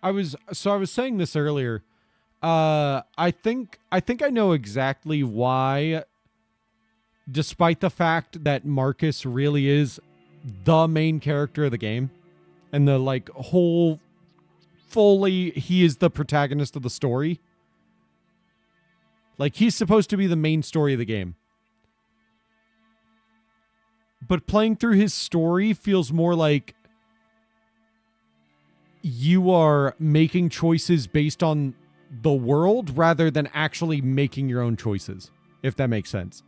I was saying this earlier. I think I know exactly why, despite the fact that Marcus really is the main character of the game and the like whole fully he is the protagonist of the story. Like he's supposed to be the main story of the game. But playing through his story feels more like you are making choices based on the world rather than actually making your own choices, if that makes sense.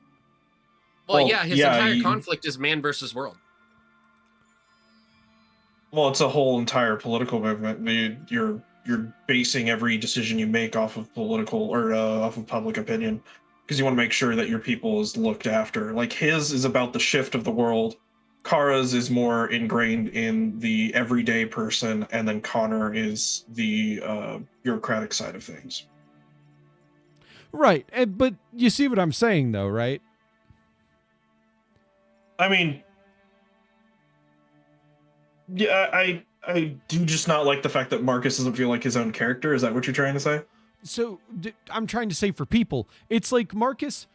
Well, Well, yeah, his yeah, entire conflict is man versus world. well, it's a whole entire political movement. You're basing every decision you make off of political or off of public opinion because you want to make sure that your people is looked after. Like his is about the shift of the world. Kara's is more ingrained in the everyday person, and then Connor is the bureaucratic side of things. Right. But you see what I'm saying, though, right? I mean, yeah, I do just not like the fact that Marcus doesn't feel like his own character. Is that what you're trying to say? So I'm trying to say for people, it's like Marcus's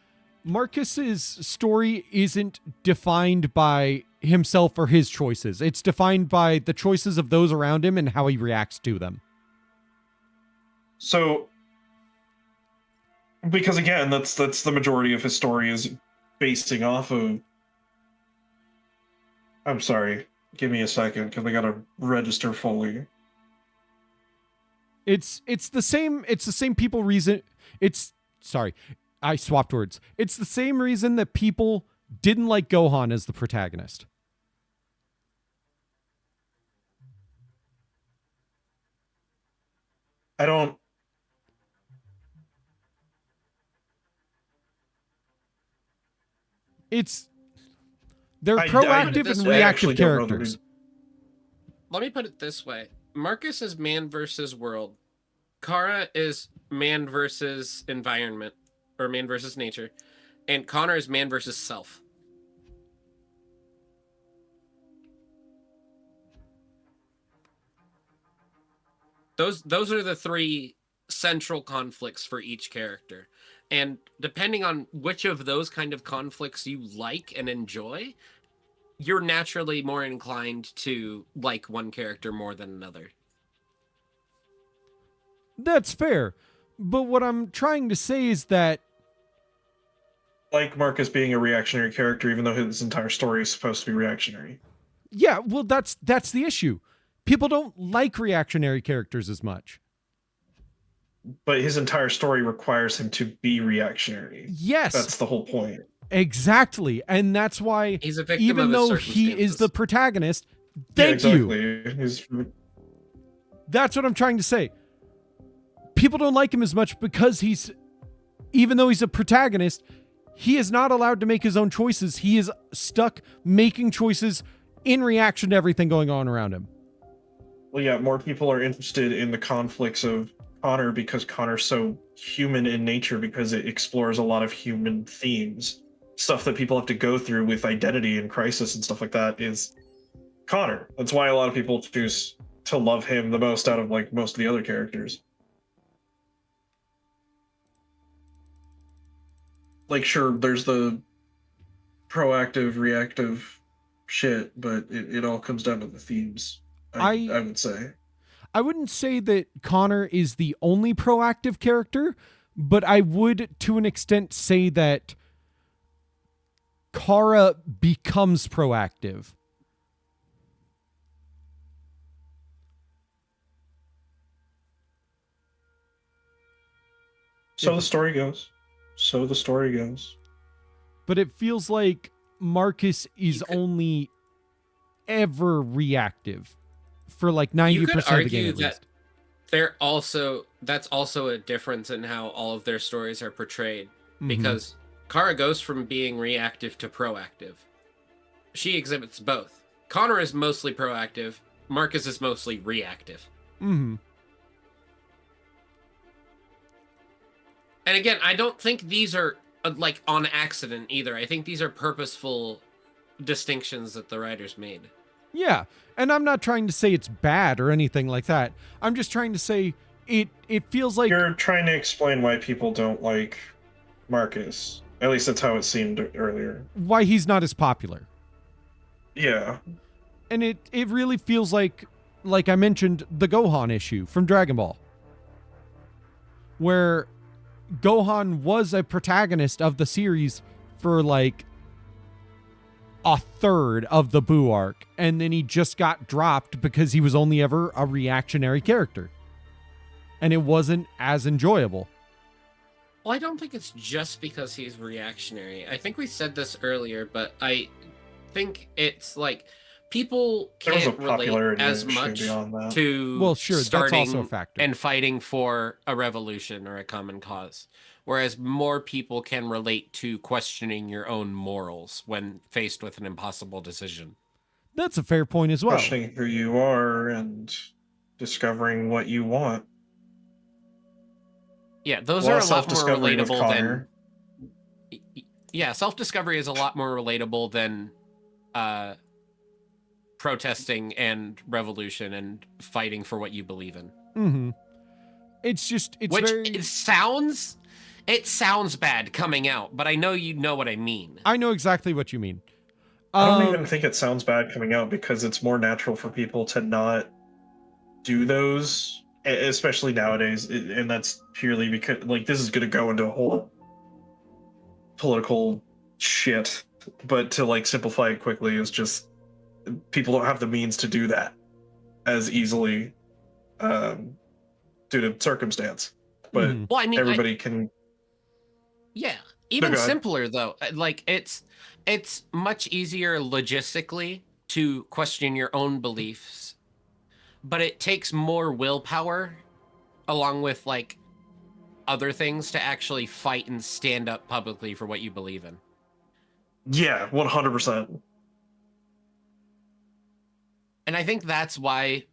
story isn't defined by himself or his choices. It's defined by the choices of those around him and how he reacts to them. So, because again, that's the majority of his story is basing off of. I'm sorry. Give me a second, because I gotta register fully. It's the same people reason it's sorry. I swapped words. It's the same reason that people didn't like Gohan as the protagonist. I don't. It's they're I proactive and reactive characters. Let me put it this way. Marcus is man versus world. Kara is man versus environment, or man versus nature. And Connor is man versus self. Those are the three central conflicts for each character. And depending on which of those kind of conflicts you like and enjoy, you're naturally more inclined to like one character more than another. That's fair. But what I'm trying to say is that like Marcus being a reactionary character, even though his entire story is supposed to be reactionary. yeah, well that's the issue. People don't like reactionary characters as much. But his entire story requires him to be reactionary. Yes. That's the whole point. Exactly. And that's why He's a victim even of his though he is the circumstances. protagonist, Yeah, thank you. exactly. That's what I'm trying to say. People don't like him as much because even though he's a protagonist, he is not allowed to make his own choices. He is stuck making choices in reaction to everything going on around him. Well, yeah, more people are interested in the conflicts of Connor because Connor's so human in nature because it explores a lot of human themes. Stuff that people have to go through with identity and crisis and stuff like that is Connor. That's why a lot of people choose to love him the most out of like most of the other characters. Like, sure, there's the proactive, reactive shit, but it all comes down to the themes. I would say. I wouldn't say that Connor is the only proactive character, but I would to an extent say that Kara becomes proactive. So the story goes. So the story goes. But it feels like Marcus is only ever reactive for like 90% of the game at least. That's also a difference in how all of their stories are portrayed. Because Kara goes from being reactive to proactive. She exhibits both. Connor is mostly proactive. Marcus is mostly reactive. Mm-hmm. And again, I don't think these are like on accident either. I think these are purposeful distinctions that the writers made. Yeah, and I'm not trying to say it's bad or anything like that. I'm just trying to say it feels like You're trying to explain why people don't like Marcus. At least that's how it seemed earlier. why he's not as popular. Yeah. And it really feels like I mentioned, the Gohan issue from Dragon Ball, where Gohan was a protagonist of the series for like a third of the Buu arc, and then he just got dropped because he was only ever a reactionary character. And it wasn't as enjoyable. Well, I don't think it's just because he's reactionary. I think we said this earlier, but I think it's like people There was a can't relate popularity as issue much beyond that. to Well, sure, that's starting also a factor. and fighting for a revolution or a common cause. Whereas more people can relate to questioning your own morals when faced with an impossible decision. That's a fair point as well. Questioning who you are and discovering what you want. Yeah, those Well, are a lot more self-discovery with relatable than. Connor. Yeah, self-discovery is a lot more relatable than protesting and revolution and fighting for what you believe in. Mm-hmm. It's just, it's Which very... it sounds bad coming out, but I know you know what I mean. I know exactly what you mean. I don't even think it sounds bad coming out because it's more natural for people to not do those, especially nowadays. And that's purely because, like, this is going to go into a whole political shit. But to, like, simplify it quickly is just people don't have the means to do that as easily due to circumstance. But Mhm. Well, I mean, everybody can. yeah, even go ahead. simpler though. Like it's much easier logistically to question your own beliefs, but it takes more willpower along with like other things to actually fight and stand up publicly for what you believe in. Yeah, 100%. And I think that's why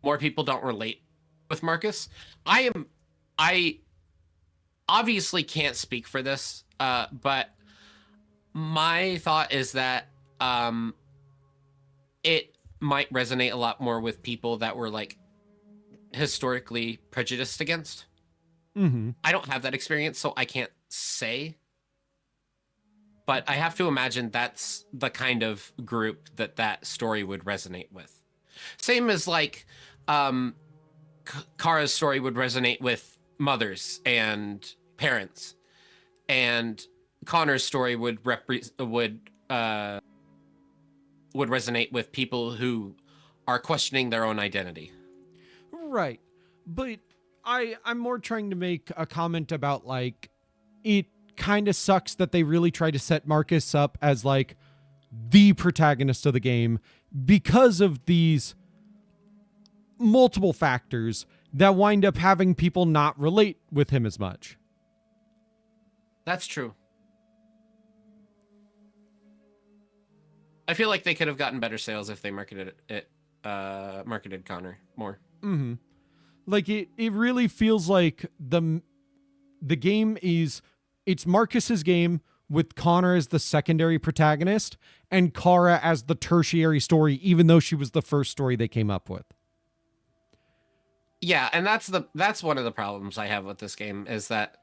more people don't relate with Marcus. I obviously can't speak for this, but my thought is that it might resonate a lot more with people that were like historically prejudiced against. Mm-hmm. I don't have that experience, so I can't say. But I have to imagine that's the kind of group that story would resonate with. Same as like Kara's story would resonate with mothers and parents, and Connor's story would resonate with people who are questioning their own identity. Right. But I'm more trying to make a comment about, like, it kind of sucks that they really try to set Marcus up as like the protagonist of the game because of these multiple factors that wind up having people not relate with him as much. That's true. I feel like they could have gotten better sales if they marketed Connor more. Mm-hmm. Like it really feels like the game is, it's Marcus's game with Connor as the secondary protagonist and Kara as the tertiary story, even though she was the first story they came up with. Yeah, and that's one of the problems I have with this game is that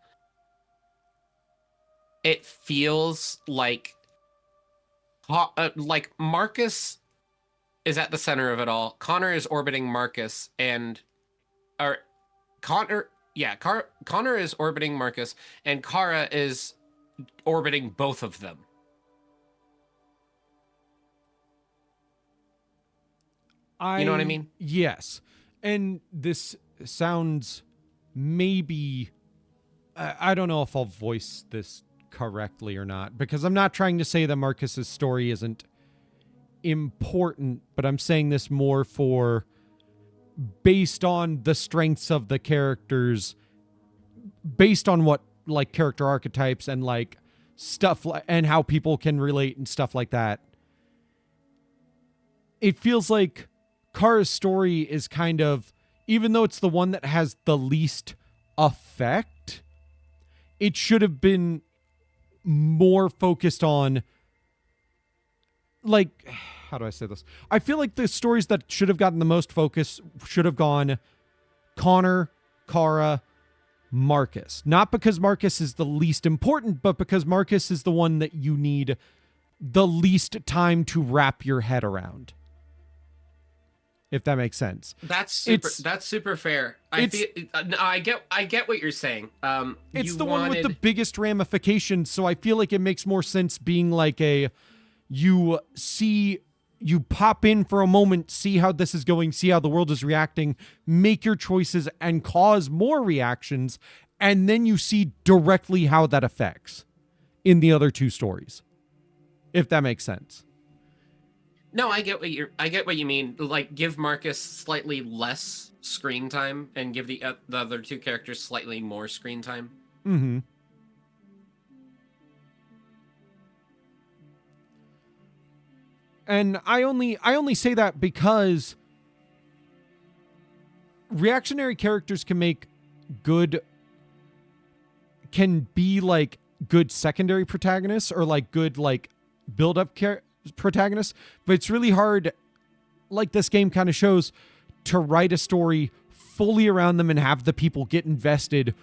it feels like Marcus is at the center of it all. Connor is orbiting Marcus, Connor is orbiting Marcus, and Kara is orbiting both of them. You know what I mean? Yes. And this sounds maybe... I don't know if I'll voice this correctly or not, because I'm not trying to say that Marcus's story isn't important, but I'm saying this more for based on the strengths of the characters, based on what like character archetypes and like stuff and how people can relate and stuff like that. It feels like Kara's story is kind of, even though it's the one that has the least effect, it should have been more focused on, like, how do I say this? I feel like the stories that should have gotten the most focus should have gone Connor, Kara, Marcus. Not because Marcus is the least important, but because Marcus is the one that you need the least time to wrap your head around. If that makes sense. That's super fair. I get what you're saying. It's the one with the biggest ramifications, so I feel like it makes more sense being like you pop in for a moment, see how this is going, see how the world is reacting, make your choices and cause more reactions, and then you see directly how that affects in the other two stories. If that makes sense. No, I get what you mean. Like, give Marcus slightly less screen time and give the other two characters slightly more screen time. Mm-hmm. And I only say that because reactionary characters can be like good secondary protagonists or like good like build-up protagonists, but it's really hard, like this game kind of shows, to write a story fully around them and have the people get invested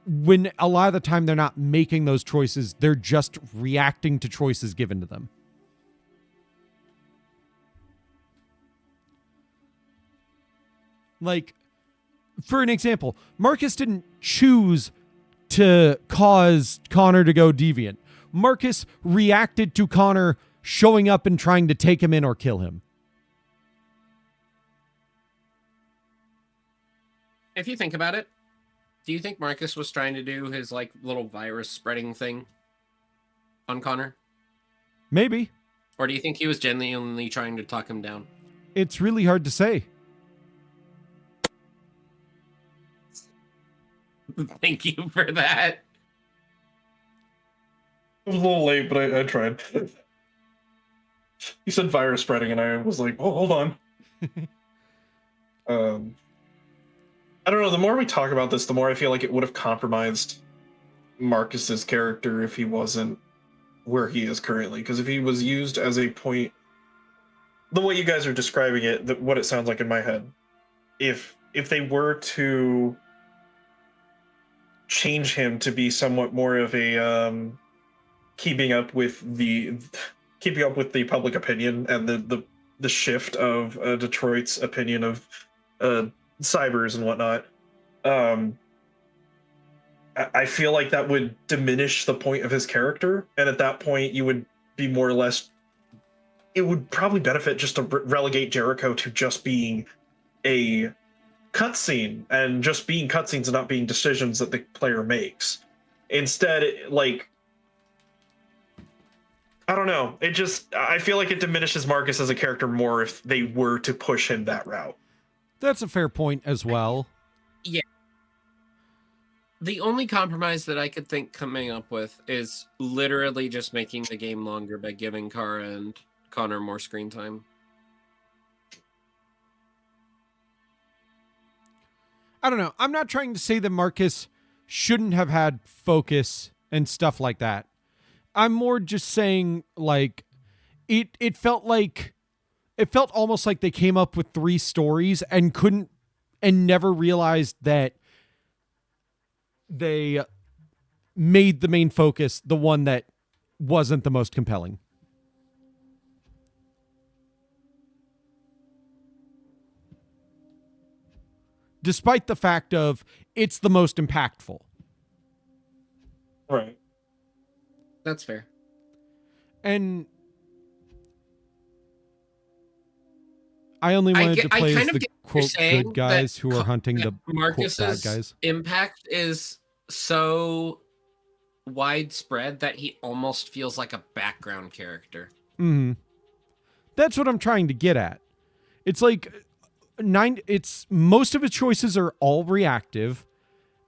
when a lot of the time they're not making those choices, they're just reacting to choices given to them. Like, for an example, Marcus didn't choose to cause Connor to go deviant. Marcus reacted to Connor showing up and trying to take him in or kill him. If you think about it, do you think Marcus was trying to do his like little virus spreading thing on Connor? Maybe. Or do you think he was genuinely trying to talk him down? It's really hard to say. Thank you for that. It was a little late, but I tried. You said virus spreading, and I was like, oh, hold on. I don't know. The more we talk about this, the more I feel like it would have compromised Marcus's character if he wasn't where he is currently. Because if he was used as a point, the way you guys are describing it, what it sounds like in my head, if they were to change him to be somewhat more of a keeping up with the public opinion and the shift of Detroit's opinion of cybers and whatnot, I feel like that would diminish the point of his character, and at that point you would be more or less, it would probably benefit just to relegate Jericho to just being a cutscene and just being cutscenes and not being decisions that the player makes. Instead, like, I don't know. I feel like it diminishes Marcus as a character more if they were to push him that route. That's a fair point as well. Yeah. The only compromise that I could think coming up with is literally just making the game longer by giving Kara and Connor more screen time. I don't know. I'm not trying to say that Marcus shouldn't have had focus and stuff like that. I'm more just saying, like, it felt almost like they came up with 3 stories and never realized that they made the main focus the one that wasn't the most compelling. Despite the fact of it's the most impactful. Right. That's fair. And I only wanted to play as the quote good guys who are hunting the quote bad guys. Impact is so widespread that he almost feels like a background character. Mm-hmm. That's what I'm trying to get at. It's like most of his choices are all reactive,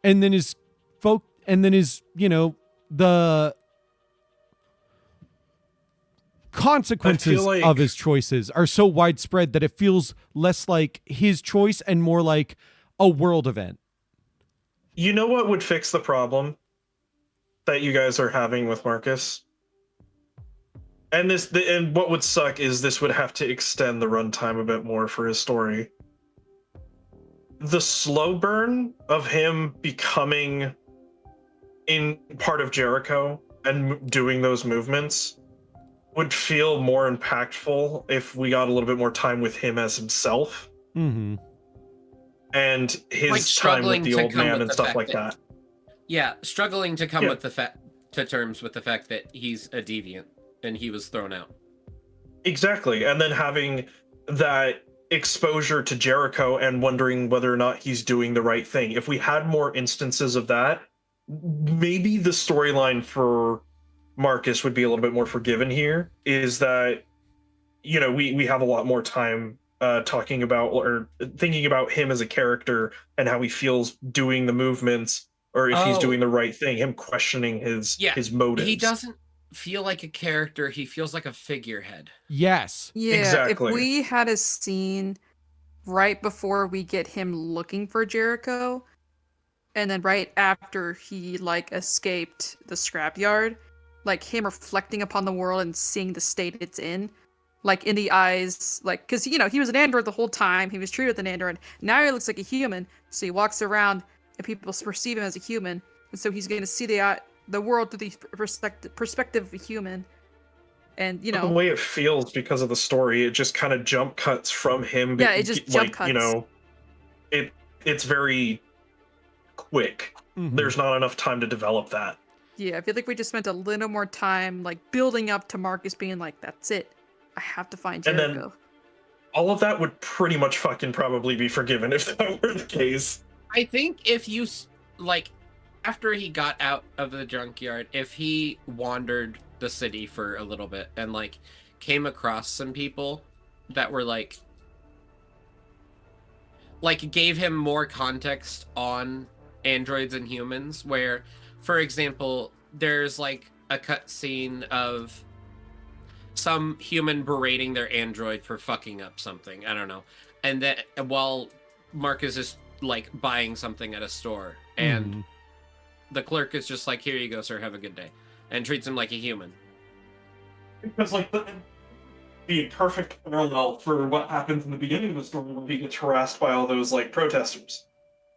and then his the consequences of his choices are so widespread that it feels less like his choice and more like a world event. You know what would fix the problem that you guys are having with Marcus? And what would suck is this would have to extend the runtime a bit more for his story. The slow burn of him becoming in part of Jericho and doing those movements would feel more impactful if we got a little bit more time with him as himself Mm-hmm. and his Like time with struggling the to old come man with and the stuff fact like that- that. Yeah, struggling to come Yeah. with to terms with the fact that he's a deviant and he was thrown out. Exactly. And then having that exposure to Jericho and wondering whether or not he's doing the right thing. If we had more instances of that, maybe the storyline for Marcus would be a little bit more forgiven here. Is that, you know, we have a lot more time talking about or thinking about him as a character and how he feels doing the movements or if he's Oh. doing the right thing, him questioning his motives. He doesn't feel like a character, he feels like a figurehead. Yes. Yeah, Exactly. if we had a scene right before we get him looking for Jericho, and then right after he like escaped the scrapyard, like him reflecting upon the world and seeing the state it's in, like in the eyes, like because you know he was an android the whole time, he was treated as an android. Now he looks like a human, so he walks around and people perceive him as a human, and so he's going to see the world through the perspective of a human. And you But know, the way it feels because of the story, it just kind of jump cuts from him. Yeah, it just jump You cuts. know, it's very quick. Mhm. There's not enough time to develop that. yeah, I feel like we just spent a little more time like building up to Marcus being like, "That's it, I have to find And then- Jericho." All of that would pretty much fucking probably be forgiven if that were the case. I think if you like after he got out of the junkyard, if he wandered the city for a little bit and like came across some people that were like gave him more context on androids and humans, where for example there's like a cutscene of some human berating their android for fucking up something, I don't know, and that while Marcus is like buying something at a store and Mhm. the clerk is just like, here you go sir, have a good day, and treats him like a human. Because like the perfect parallel for what happens in the beginning of the story when he gets harassed by all those like protesters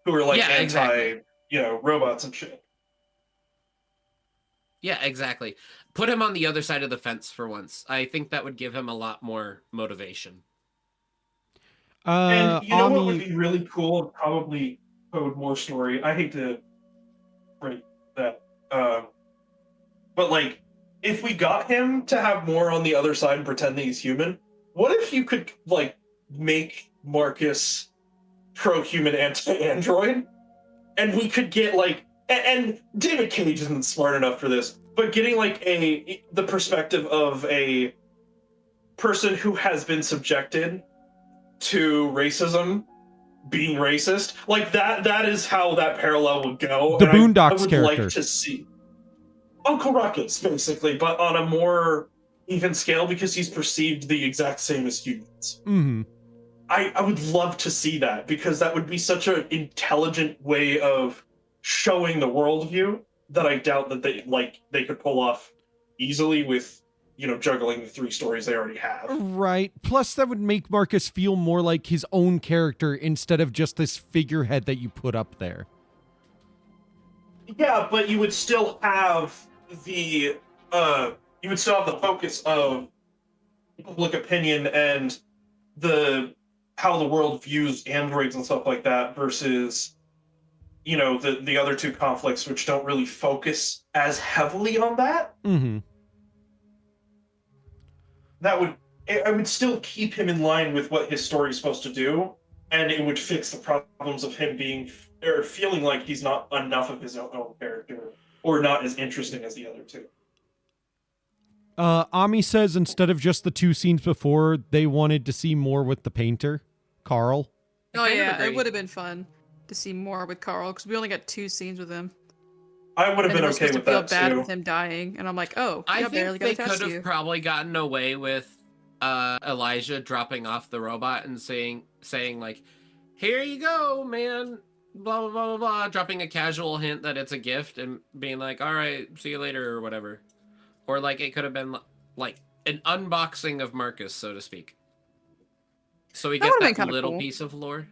who are like Yeah, anti, exactly. you know, robots and shit. Yeah, exactly. Put him on the other side of the fence for once. I think that would give him a lot more motivation. And you know what would Ami, be really cool and probably code more story? I hate to break that. But like, if we got him to have more on the other side and pretend that he's human, what if you could like make Marcus pro-human anti-android? And we could get like and David Cage isn't smart enough for this, but getting like the perspective of a person who has been subjected to racism being racist, like that is how that parallel would go. The and I Boondocks would character. like to see Uncle Ruckus, basically, but on a more even scale because he's perceived the exact same as humans. mhm. I would love to see that because that would be such an intelligent way of showing the worldview that I doubt that they could pull off easily with, you know, juggling the three stories they already have. Right. Plus, that would make Marcus feel more like his own character instead of just this figurehead that you put up there. Yeah, but you would still have the focus of public opinion and how the world views androids and stuff like that versus, you know, the other two conflicts which don't really focus as heavily on that. Mm-hmm. I would still keep him in line with what his story is supposed to do, and it would fix the problems of him being or feeling like he's not enough of his own character or not as interesting as the other two. Ami says instead of just the two scenes before, they wanted to see more with the painter, Carl. Oh kind of yeah, agree. it would have been fun to see more with Carl because we only got 2 scenes with him. I would have And been we're okay supposed with to feel that bad too. with him dying, and I'm like, oh, I yeah, barely think got they attached could to have you. probably gotten away with Elijah dropping off the robot and saying like, here you go, man, blah blah blah blah blah, dropping a casual hint that it's a gift and being like, all right, see you later or whatever. Or like it could have been like an unboxing of Marcus, so to speak. So we That get would've been that kinda little cool. piece of lore.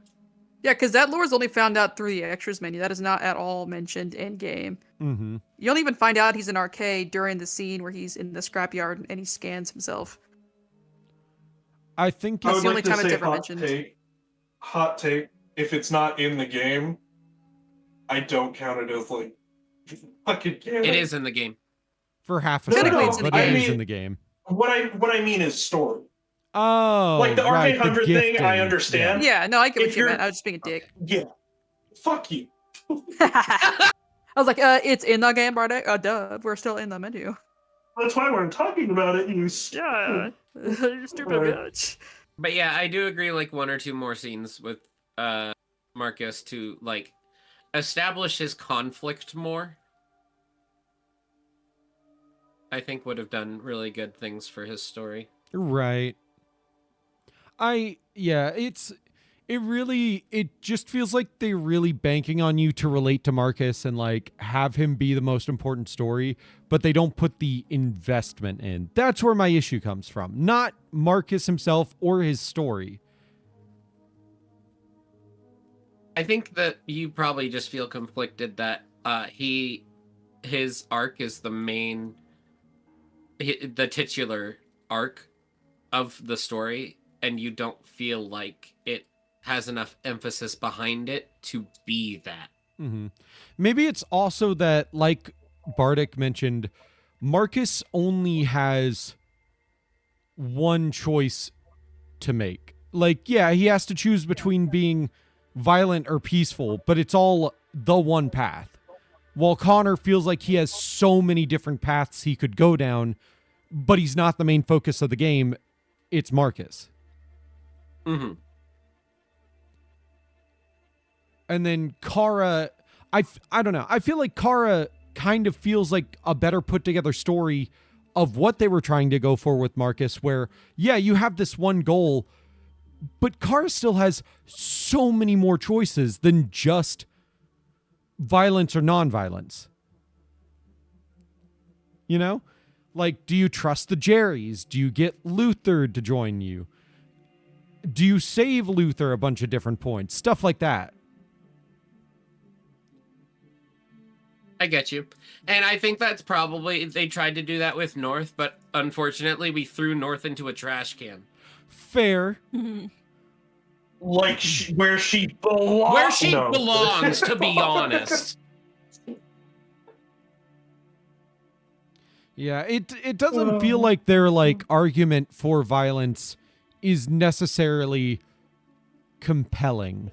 Yeah, because that lore is only found out through the extras menu. That is not at all mentioned in game. Mm-hmm. You don't even find out he's an arcade during the scene where he's in the scrapyard and he scans himself. I think I That's would the only like to time it's say ever mentioned. hot take. If it's not in the game, I don't count it as like fucking canon. It is in the game. for half a Technically, second, it's in the but it game. is in the game. What I mean is story. Oh, Like the right, Arcade 100 thing, I gifting. understand. Yeah, no, I get If what you you're- meant. I was just being a dick. Yeah. Fuck you. I was like, it's in the game, Bartek. Duh, we're still in the menu. That's why we're talking about it, you Yeah, you stupid Alright. bitch. But yeah, I do agree. Like 1 or 2 more scenes with Marcus to like establish his conflict more. I think would have done really good things for his story. Right. It just feels like they're really banking on you to relate to Marcus and like have him be the most important story, but they don't put the investment in. That's where my issue comes from. Not Marcus himself or his story. I think that you probably just feel conflicted that his arc is the main, the titular arc of the story, and you don't feel like it has enough emphasis behind it to be that. Mm-hmm. Maybe it's also that, like Bardic mentioned, Marcus only has one choice to make. Like, yeah, he has to choose between being violent or peaceful, but it's all the one path. While Connor feels like he has so many different paths he could go down, but he's not the main focus of the game. It's Marcus. Mm-hmm. And then Kara, I don't know. I feel like Kara kind of feels like a better put together story of what they were trying to go for with Marcus, where, yeah, you have this one goal, but Kara still has so many more choices than just violence or non-violence. You know? Like, do you trust the Jerrys? Do you get Luther to join you? Do you save Luther a bunch of different points? Stuff like that. I get you. And I think that's probably, they tried to do that with North, but unfortunately we threw North into a trash can. Fair. Like where she belongs. Where she belongs, to be honest. Yeah, it doesn't feel like their like argument for violence is necessarily compelling.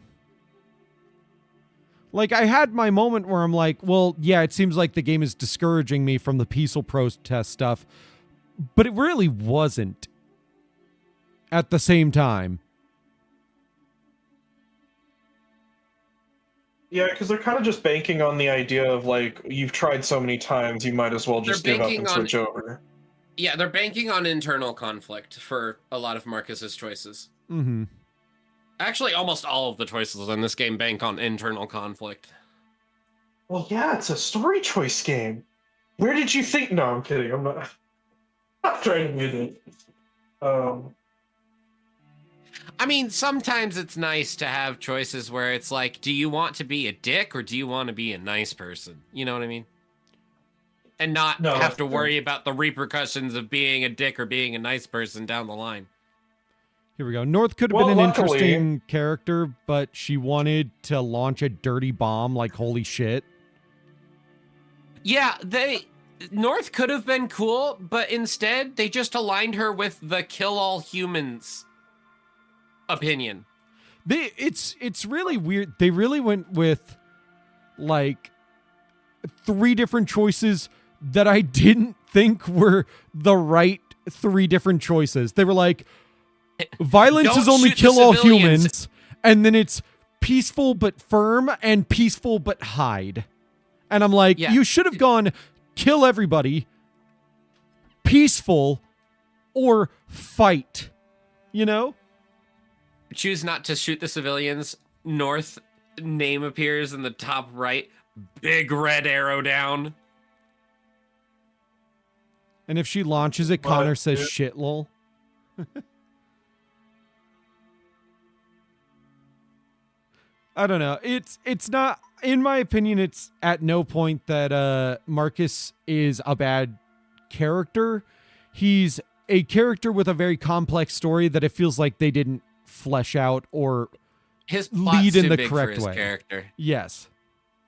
Like, I had my moment where I'm like, well, yeah, it seems like the game is discouraging me from the peaceful protest stuff, but it really wasn't at the same time. Yeah, because they're kind of just banking on the idea of like, you've tried so many times, you might as well just They're give up banking and on- switch over. Yeah, they're banking on internal conflict for a lot of Marcus's choices. Mm-hmm. Actually, almost all of the choices in this game bank on internal conflict. Well, yeah, it's a story choice game. Where did you think? No, I'm kidding. I'm not. I'm trying to get it. I mean, sometimes it's nice to have choices where it's like, do you want to be a dick or do you want to be a nice person? You know what I mean? And not No, have that's to fair. worry about the repercussions of being a dick or being a nice person down the line. Here we go. North could have Well, been an luckily- interesting character, but she wanted to launch a dirty bomb like holy shit. Yeah, North could have been cool, but instead they just aligned her with the kill all humans opinion. It's really weird. They really went with like 3 different choices that I didn't think were the right 3 different choices. They were like, violence Don't is only shoot the kill all civilians. humans, and then it's peaceful but firm and peaceful but hide. And I'm like, Yeah. you should have gone kill everybody, peaceful, or fight. You know? Choose not to shoot the civilians. North name appears in the top right. Big red arrow down. And if she launches it, But Connor says it- shit lol. I don't know. It's not, in my opinion, it's at no point that Marcus is a bad character. He's a character with a very complex story that it feels like they didn't flesh out or His lead plot's in too the big correct for his way. character. yes.